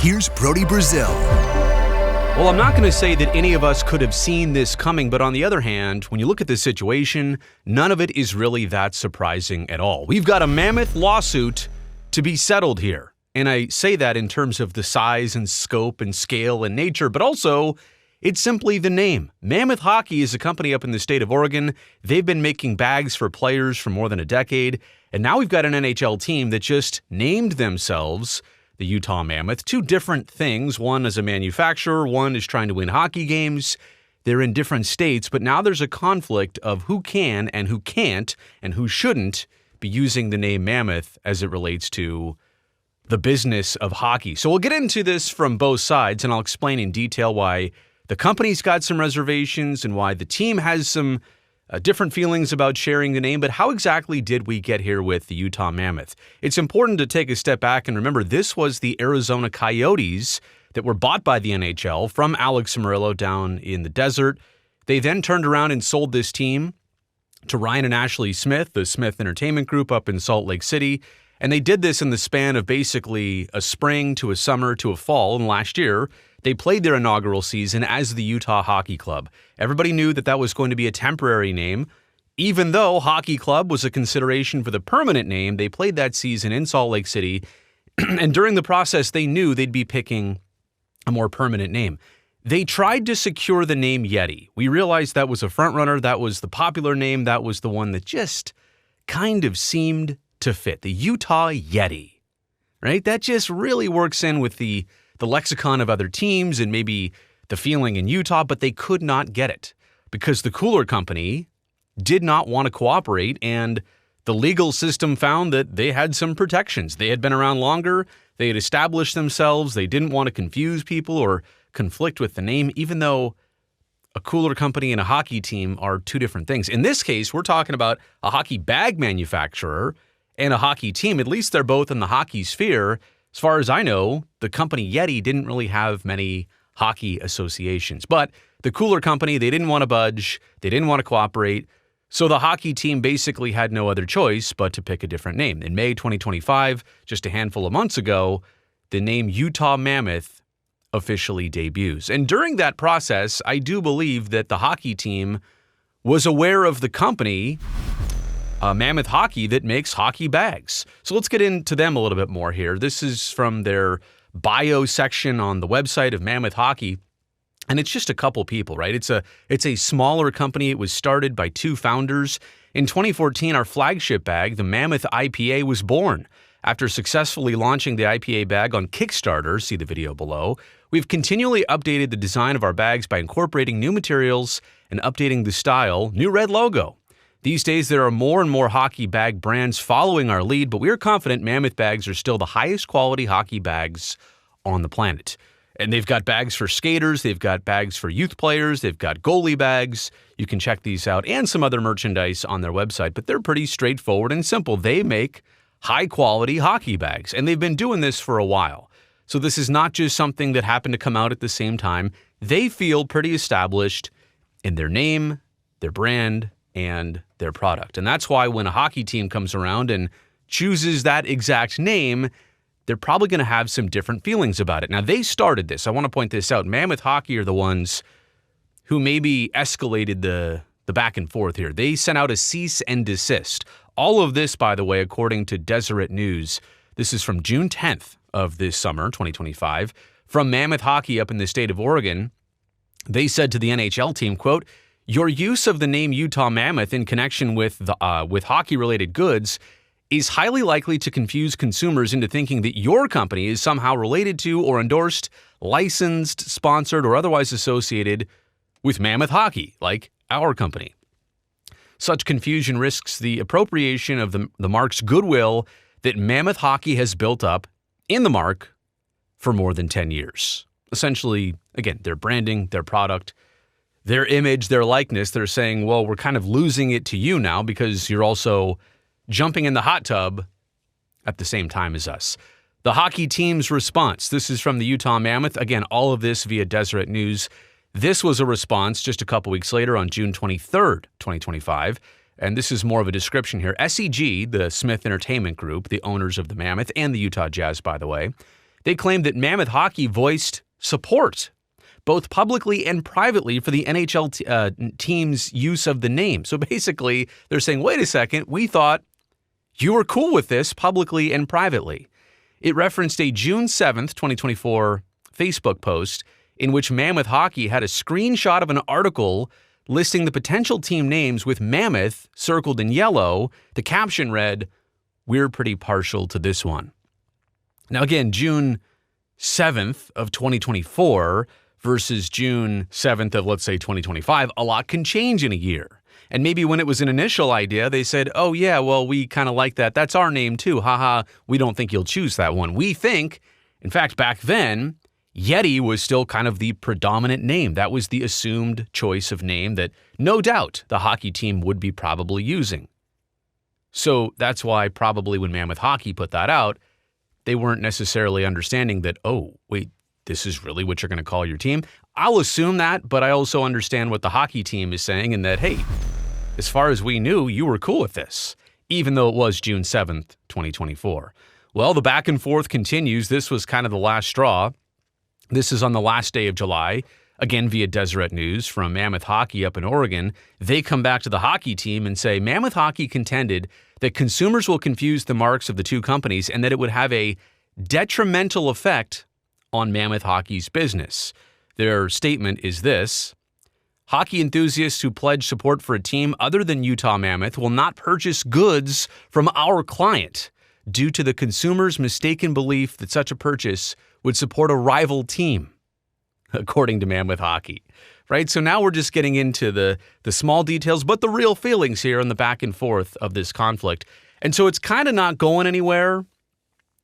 here's Brody Brazil. Well, I'm not going to say that any of us could have seen this coming, but on the other hand, when you look at this situation, none of it is really that surprising at all. We've got a Mammoth lawsuit to be settled here. And I say that in terms of the size and scope and scale and nature, but also it's simply the name. Mammoth Hockey is a company up in the state of Oregon. They've been making bags for players for more than a decade. And now we've got an NHL team that just named themselves the Utah Mammoth. Two different things. One is a manufacturer. One is trying to win hockey games. They're in different states, but now there's a conflict of who can and who can't and who shouldn't be using the name Mammoth as it relates to the business of hockey. So we'll get into this from both sides, and I'll explain in detail why the company's got some reservations and why the team has some different feelings about sharing the name, but how exactly did we get here with the Utah Mammoth? It's important to take a step back and remember this was the Arizona Coyotes that were bought by the NHL from Alex Amarillo down in the desert. They then turned around and sold this team to Ryan and Ashley Smith, the Smith Entertainment Group up in Salt Lake City, and they did this in the span of basically a spring to a summer to a fall, and last year they played their inaugural season as the Utah Hockey Club. Everybody knew that that was going to be a temporary name. Even though Hockey Club was a consideration for the permanent name, they played that season in Salt Lake City, and during the process, they knew they'd be picking a more permanent name. They tried to secure the name Yeti. We realized that was a frontrunner, that was the popular name, that was the one that just kind of seemed to fit. The Utah Yeti, right? That just really works in with the lexicon of other teams and maybe the feeling in Utah, but they could not get it because the cooler company did not want to cooperate, and the legal system found that they had some protections. They had been around longer, they had established themselves, they didn't want to confuse people or conflict with the name, even though a cooler company and a hockey team are two different things. In this case, we're talking about a hockey bag manufacturer and a hockey team. At least they're both in the hockey sphere. As far as I know, the company Yeti didn't really have many hockey associations. But the cooler company, they didn't want to budge. They didn't want to cooperate. So the hockey team basically had no other choice but to pick a different name. In May 2025, just a handful of months ago, the name Utah Mammoth officially debuts. And during that process, I do believe that the hockey team was aware of the company Mammoth Hockey that makes hockey bags. So let's get into them a little bit more here. This is from their bio section on the website of Mammoth Hockey. And it's just a couple people, right? It's a smaller company. It was started by two founders. In 2014, our flagship bag, the Mammoth IPA, was born. After successfully launching the IPA bag on Kickstarter, see the video below, we've continually updated the design of our bags by incorporating new materials and updating the style, new red logo. These days, there are more and more hockey bag brands following our lead, but we are confident Mammoth bags are still the highest quality hockey bags on the planet. And they've got bags for skaters, they've got bags for youth players, they've got goalie bags. You can check these out and some other merchandise on their website, but they're pretty straightforward and simple. They make high quality hockey bags, and they've been doing this for a while. So this is not just something that happened to come out at the same time. They feel pretty established in their name, their brand, and their product. And that's why when a hockey team comes around and chooses that exact name, they're probably going to have some different feelings about it. Now, they started this. I want to point this out. Mammoth Hockey are the ones who maybe escalated the back and forth here. They sent out a cease and desist. All of this, by the way, according to Deseret News, this is from June 10th of this summer, 2025, from Mammoth Hockey up in the state of Oregon. They said to the NHL team, quote, "Your use of the name Utah Mammoth in connection with hockey-related goods is highly likely to confuse consumers into thinking that your company is somehow related to or endorsed, licensed, sponsored, or otherwise associated with Mammoth Hockey, like our company. Such confusion risks the appropriation of the mark's goodwill that Mammoth Hockey has built up in the mark for more than 10 years. Essentially, again, their branding, their product, their image, their likeness, they're saying, well, we're kind of losing it to you now because you're also jumping in the hot tub at the same time as us. The hockey team's response. This is from the Utah Mammoth. Again, all of this via Deseret News. This was a response just a couple weeks later on June 23rd, 2025. And this is more of a description here. SEG, the Smith Entertainment Group, the owners of the Mammoth and the Utah Jazz, by the way, They claimed that Mammoth Hockey voiced support, both publicly and privately, for the NHL team's use of the name. So basically, they're saying, wait a second, we thought you were cool with this publicly and privately. It referenced a June 7th, 2024 Facebook post in which Mammoth Hockey had a screenshot of an article listing the potential team names with Mammoth circled in yellow. The caption read, "We're pretty partial to this one." Now again, June 7th of 2024 versus June 7th of, let's say, 2025, a lot can change in a year. And maybe when it was an initial idea, they said, oh yeah, well, we kind of like that. That's our name too. Haha, we don't think you'll choose that one. We think, in fact, back then, Yeti was still kind of the predominant name. That was the assumed choice of name that no doubt the hockey team would be probably using. So that's why probably when Mammoth Hockey put that out, they weren't necessarily understanding that, oh, wait, this is really what you're going to call your team. I'll assume that, but I also understand what the hockey team is saying and that, hey, as far as we knew, you were cool with this, even though it was June 7th, 2024. Well, the back and forth continues. This was kind of the last straw. This is on the last day of July, again via Deseret News from Mammoth Hockey up in Oregon. They come back to the hockey team and say Mammoth Hockey contended that consumers will confuse the marks of the two companies and that it would have a detrimental effect on Mammoth Hockey's business. Their statement is this: hockey enthusiasts who pledge support for a team other than Utah Mammoth will not purchase goods from our client due to the consumer's mistaken belief that such a purchase would support a rival team, according to Mammoth Hockey. Right? So now we're just getting into the small details, but the real feelings here on the back and forth of this conflict. And so it's kind of not going anywhere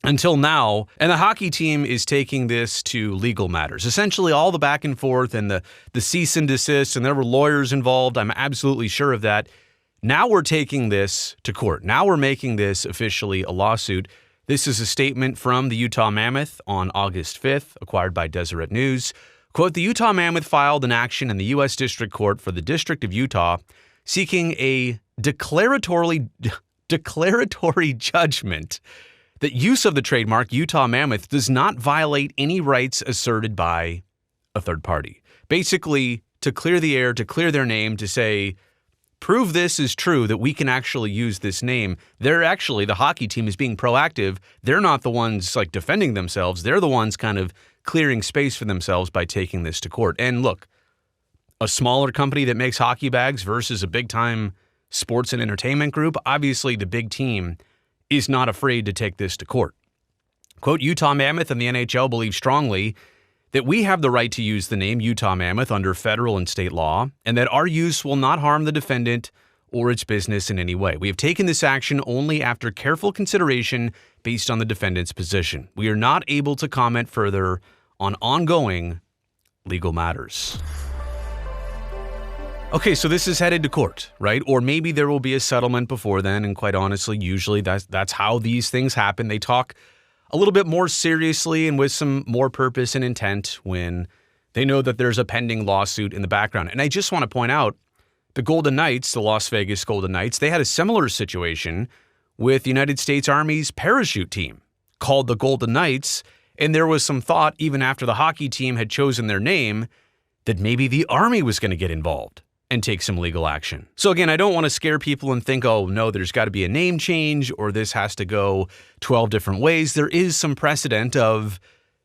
until now. And the hockey team is taking this to legal matters. Essentially all the back and forth and the cease and desist, and there were lawyers involved. I'm absolutely sure of that. Now we're taking this to court. Now we're making this officially a lawsuit. This is a statement from the Utah Mammoth on August 5th, acquired by Deseret News. Quote, the Utah Mammoth filed an action in the U.S. District Court for the District of Utah seeking a declaratory judgment that use of the trademark Utah Mammoth does not violate any rights asserted by a third party. Basically, to clear the air, to clear their name, to say, prove this is true, that we can actually use this name. They're actually, the hockey team is being proactive. They're not the ones like defending themselves. They're the ones kind of clearing space for themselves by taking this to court. And look, a smaller company that makes hockey bags versus a big time sports and entertainment group, obviously the big team is not afraid to take this to court. Quote, Utah Mammoth and the NHL believe strongly that we have the right to use the name Utah Mammoth under federal and state law, and that our use will not harm the defendant or its business in any way. We have taken this action only after careful consideration based on the defendant's position. We are not able to comment further on ongoing legal matters. Okay, so this is headed to court, right? Or maybe there will be a settlement before then, and quite honestly, usually that's how these things happen. They talk a little bit more seriously and with some more purpose and intent when they know that there's a pending lawsuit in the background. And I just want to point out, the Golden Knights, the Las Vegas Golden Knights, they had a similar situation with the United States Army's parachute team called the Golden Knights, and there was some thought, even after the hockey team had chosen their name, that maybe the Army was going to get involved and take some legal action. So again, I don't want to scare people and think, oh no, there's got to be a name change or this has to go 12 different ways. There is some precedent of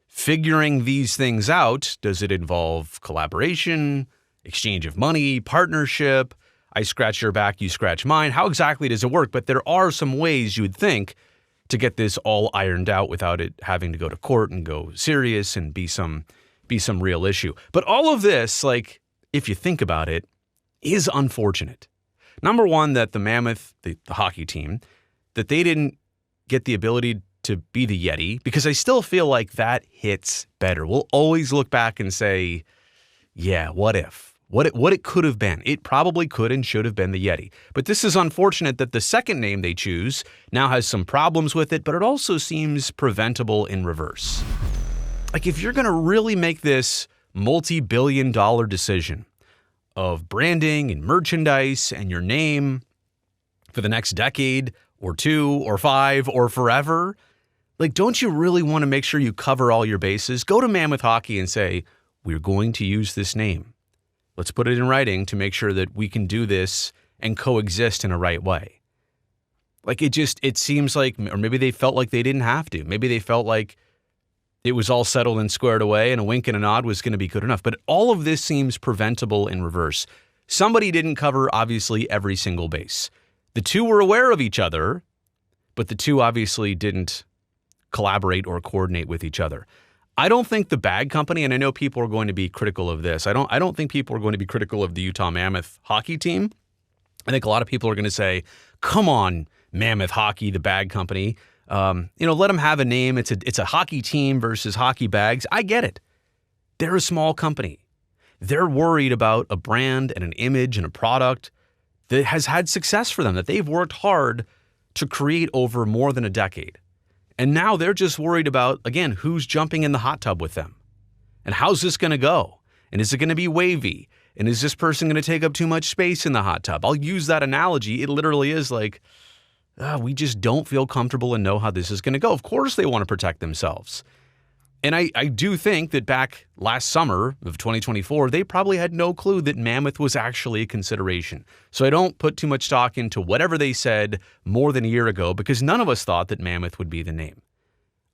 figuring these things out. Does it involve collaboration, exchange of money, partnership? I scratch your back, you scratch mine. How exactly does it work? But there are some ways you would think to get this all ironed out without it having to go to court and go serious and be some real issue. But all of this, like, if you think about it, is unfortunate. Number one, that the Mammoth, the hockey team, that they didn't get the ability to be the Yeti, because I still feel like that hits better. We'll always look back and say, yeah, what if? What it could have been. It probably could and should have been the Yeti. But this is unfortunate that the second name they choose now has some problems with it, but it also seems preventable in reverse. Like, if you're going to really make this multi-billion-dollar decision of branding and merchandise and your name for the next decade or two or five or forever, Like, don't you really want to make sure you cover all your bases? Go to Mammoth Hockey and say, we're going to use this name. Let's put it in writing to make sure that we can do this and coexist in a right way. Like, it seems like, or maybe they felt like they didn't have to. Maybe they felt like it was all settled and squared away and a wink and a nod was going to be good enough. But all of this seems preventable in reverse. Somebody didn't cover, obviously, every single base. The two were aware of each other, but the two obviously didn't collaborate or coordinate with each other. I don't think the bag company, and I know people are going to be critical of this. I don't think people are going to be critical of the Utah Mammoth hockey team. I think a lot of people are going to say, come on, Mammoth Hockey, the bag company. Let them have a name. It's a hockey team versus hockey bags. I get it. They're a small company. They're worried about a brand and an image and a product that has had success for them, that they've worked hard to create over more than a decade. And now they're just worried about, again, who's jumping in the hot tub with them. And how's this going to go? And is it going to be wavy? And is this person going to take up too much space in the hot tub? I'll use that analogy. It literally is like, we just don't feel comfortable and know how this is going to go. Of course they want to protect themselves. And I do think that back last summer of 2024, they probably had no clue that Mammoth was actually a consideration. So I don't put too much stock into whatever they said more than a year ago, because none of us thought that Mammoth would be the name.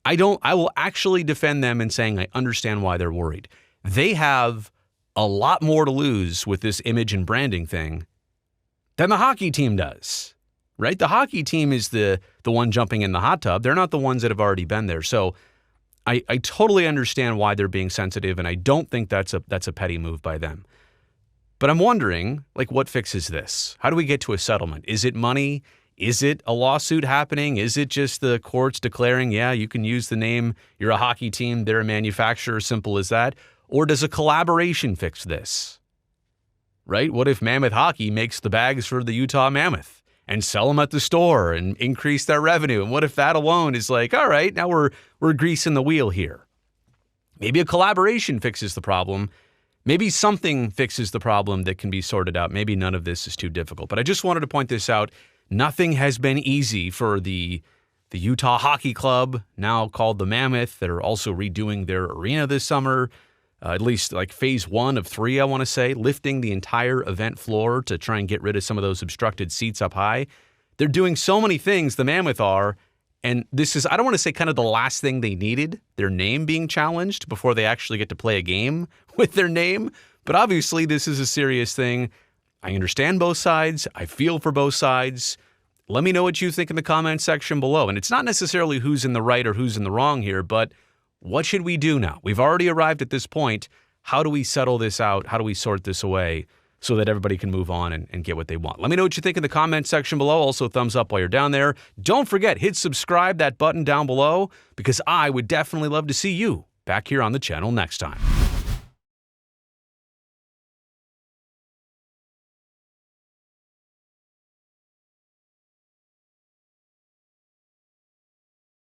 I will actually defend them in saying I understand why they're worried. They have a lot more to lose with this image and branding thing than the hockey team does, right? The hockey team is the one jumping in the hot tub. They're not the ones that have already been there. So I totally understand why they're being sensitive, and I don't think that's a petty move by them. But I'm wondering, like, what fixes this? How do we get to a settlement? Is it money? Is it a lawsuit happening? Is it just the courts declaring, yeah, you can use the name, you're a hockey team, they're a manufacturer, simple as that? Or does a collaboration fix this? Right? What if Mammoth Hockey makes the bags for the Utah Mammoth and sell them at the store and increase their revenue? And what if that alone is like, all right, now we're greasing the wheel here? Maybe a collaboration fixes the problem. Maybe something fixes the problem that can be sorted out. Maybe none of this is too difficult. But I just wanted to point this out. Nothing has been easy for the Utah Hockey Club, now called the Mammoth, that are also redoing their arena this summer. At least like phase 1 of 3, I want to say, lifting the entire event floor to try and get rid of some of those obstructed seats up high. They're doing so many things, the Mammoth are, and this is, I don't want to say kind of the last thing they needed, their name being challenged before they actually get to play a game with their name. But obviously this is a serious thing. I understand both sides. I feel for both sides. Let me know what you think in the comments section below. And it's not necessarily who's in the right or who's in the wrong here, but what should we do now? We've already arrived at this point. How do we settle this out? How do we sort this away so that everybody can move on and get what they want? Let me know what you think in the comments section below. Also, thumbs up while you're down there. Don't forget, hit subscribe, that button down below, because I would definitely love to see you back here on the channel next time.